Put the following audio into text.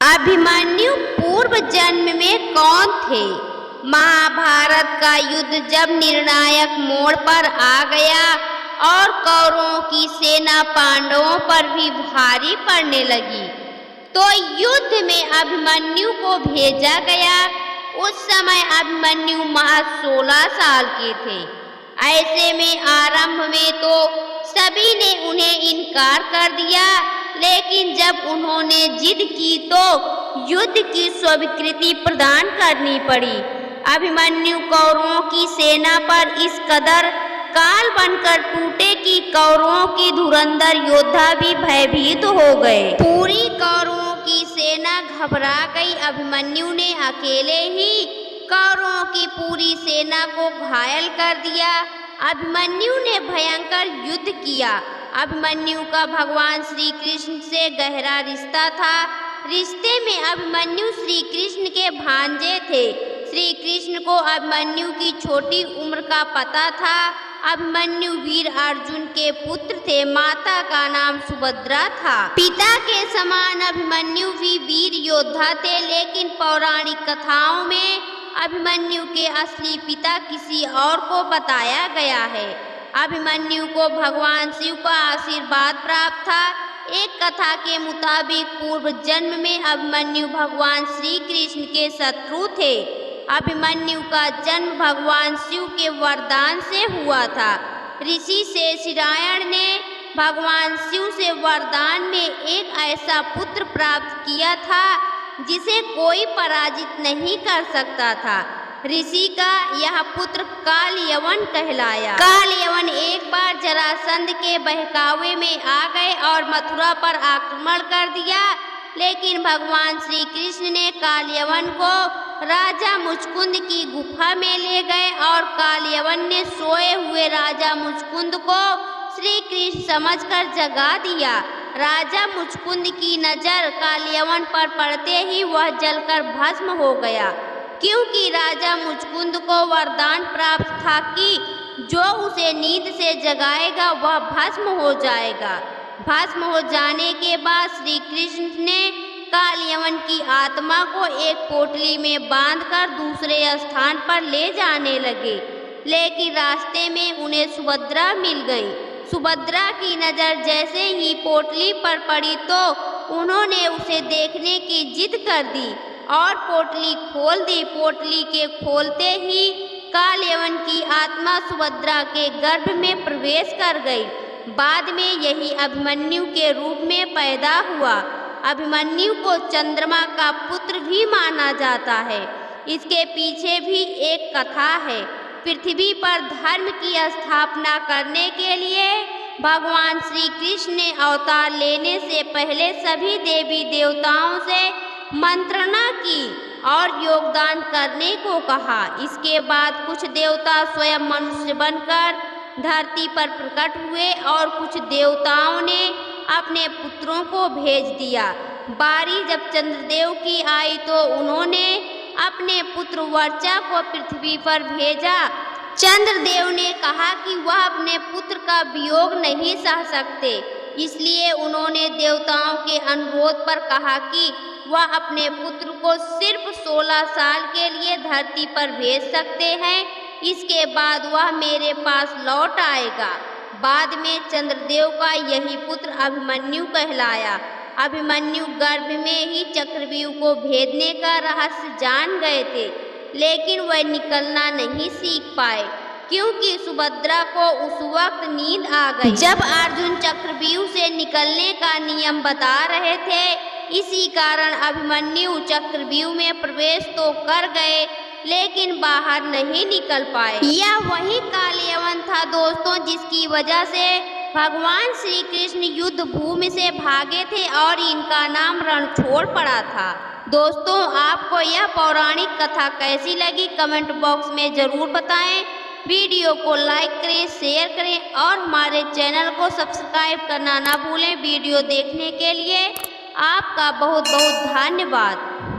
अभिमन्यु पूर्व जन्म में कौन थे? महाभारत का युद्ध जब निर्णायक मोड़ पर आ गया और कौरवों की सेना पांडवों पर भी भारी पड़ने लगी, तो युद्ध में अभिमन्यु को भेजा गया। उस समय अभिमन्यु महज 16 साल के थे। ऐसे में आरंभ में तो सभी ने उन्हें इनकार कर दिया, लेकिन जब उन्होंने जिद की तो युद्ध की स्वीकृति प्रदान करनी पड़ी। अभिमन्यु कौरवों की सेना पर इस कदर काल बनकर टूटे कि कौरवों की धुरंधर योद्धा भी भयभीत हो गए। पूरी कौरवों की सेना घबरा गई। अभिमन्यु ने अकेले ही कौरवों की पूरी सेना को घायल कर दिया। अभिमन्यु ने भयंकर युद्ध किया। अभिमन्यु का भगवान श्री कृष्ण से गहरा रिश्ता था। रिश्ते में अभिमन्यु श्री कृष्ण के भांजे थे। श्री कृष्ण को अभिमन्यु की छोटी उम्र का पता था। अभिमन्यु वीर अर्जुन के पुत्र थे। माता का नाम सुभद्रा था। पिता के समान अभिमन्यु भी वीर योद्धा थे, लेकिन पौराणिक कथाओं में अभिमन्यु के असली पिता किसी और को बताया गया है। अभिमन्यु को भगवान शिव का आशीर्वाद प्राप्त था। एक कथा के मुताबिक पूर्व जन्म में अभिमन्यु भगवान श्री कृष्ण के शत्रु थे। अभिमन्यु का जन्म भगवान शिव के वरदान से हुआ था। ऋषि शेषनारायण ने भगवान शिव से वरदान में एक ऐसा पुत्र प्राप्त किया था जिसे कोई पराजित नहीं कर सकता था। ऋषि का यह पुत्र कालयवन कहलाया। कालयवन एक बार जरासंध के बहकावे में आ गए और मथुरा पर आक्रमण कर दिया, लेकिन भगवान श्री कृष्ण ने कालयवन को राजा मुचकुंद की गुफा में ले गए और कालयवन ने सोए हुए राजा मुचकुंद को श्री कृष्ण समझकर जगा दिया। राजा मुचकुंद की नजर कालयवन पर पड़ते ही वह जलकर भस्म हो गया, क्योंकि राजा मुचकुंद को वरदान प्राप्त था कि जो उसे नींद से जगाएगा वह भस्म हो जाएगा। भस्म हो जाने के बाद श्री कृष्ण ने कालयवन की आत्मा को एक पोटली में बांधकर दूसरे स्थान पर ले जाने लगे, लेकिन रास्ते में उन्हें सुभद्रा मिल गई। सुभद्रा की नज़र जैसे ही पोटली पर पड़ी तो उन्होंने उसे देखने की जिद कर दी और पोटली खोल दी। पोटली के खोलते ही कालयवन की आत्मा सुभद्रा के गर्भ में प्रवेश कर गई। बाद में यही अभिमन्यु के रूप में पैदा हुआ। अभिमन्यु को चंद्रमा का पुत्र भी माना जाता है। इसके पीछे भी एक कथा है। पृथ्वी पर धर्म की स्थापना करने के लिए भगवान श्री कृष्ण ने अवतार लेने से पहले सभी देवी देवताओं से मंत्रणा की और योगदान करने को कहा। इसके बाद कुछ देवता स्वयं मनुष्य बनकर धरती पर प्रकट हुए और कुछ देवताओं ने अपने पुत्रों को भेज दिया। बारी जब चंद्रदेव की आई तो उन्होंने अपने पुत्र वर्चा को पृथ्वी पर भेजा। चंद्रदेव ने कहा कि वह अपने पुत्र का वियोग नहीं सह सकते, इसलिए उन्होंने देवताओं के अनुरोध पर कहा कि वह अपने पुत्र को सिर्फ 16 साल के लिए धरती पर भेज सकते हैं। इसके बाद वह मेरे पास लौट आएगा। बाद में चंद्रदेव का यही पुत्र अभिमन्यु कहलाया। अभिमन्यु गर्भ में ही चक्रव्यूह को भेदने का रहस्य जान गए थे, लेकिन वह निकलना नहीं सीख पाए, क्योंकि सुभद्रा को उस वक्त नींद आ गई जब अर्जुन चक्रव्यूह से निकलने का नियम बता रहे थे। इसी कारण अभिमन्यु चक्रव्यूह में प्रवेश तो कर गए, लेकिन बाहर नहीं निकल पाए। यह वही कालयवन था दोस्तों, जिसकी वजह से भगवान श्री कृष्ण युद्ध भूमि से भागे थे और इनका नाम रणछोड़ पड़ा था। दोस्तों, आपको यह पौराणिक कथा कैसी लगी कमेंट बॉक्स में ज़रूर बताएं। वीडियो को लाइक करें, शेयर करें और हमारे चैनल को सब्सक्राइब करना ना भूलें। वीडियो देखने के लिए आपका बहुत बहुत धन्यवाद।